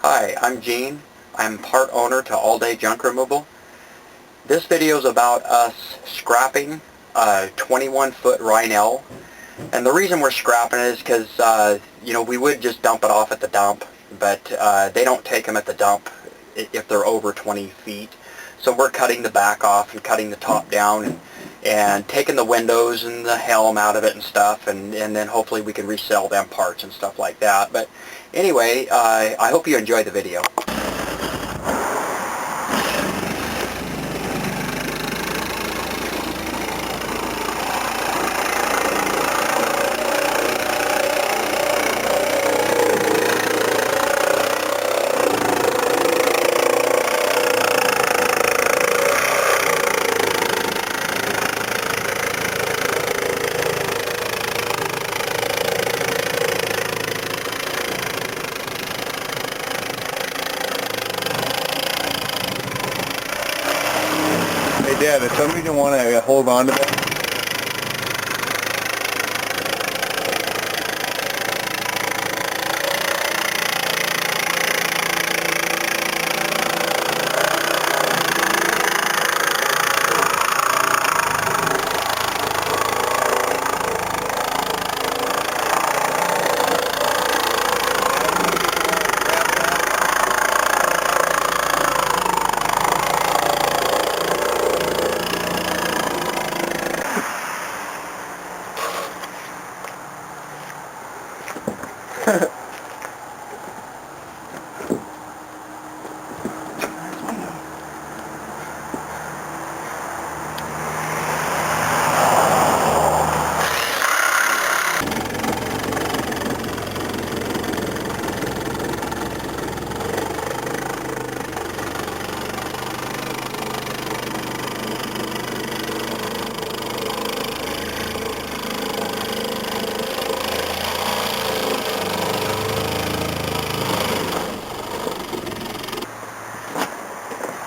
Hi, I'm Gene. I'm part owner to All Day Junk Removal. This video is about us scrapping a 21-foot Rhinell. And the reason we're scrapping it is because, we would just dump it off at the dump, but they don't take them at the dump if they're over 20 feet. So we're cutting the back off and cutting the top down and taking the windows and the helm out of it and stuff, and then hopefully we can resell them parts and stuff like that. But anyway, I hope you enjoy the video. Hey Dad, does somebody want to hold on to that?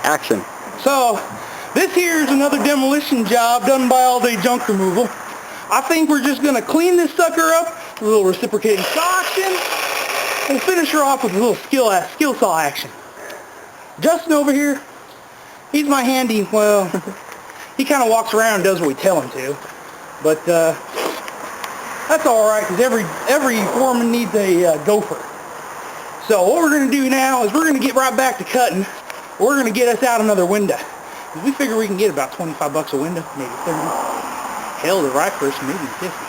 Action. So, this here is another demolition job done by All Day Junk Removal. I think we're just going to clean this sucker up with a little reciprocating saw action. We'll finish her off with a little skill saw action. Justin over here, he's my handy, well, he kind of walks around and does what we tell him to. But that's alright, because every foreman needs a gopher. So what we're going to do now is we're going to get right back to cutting. We're going to get us out another window. We figure we can get about $25 a window, maybe 30. Hell, the right person, maybe 50.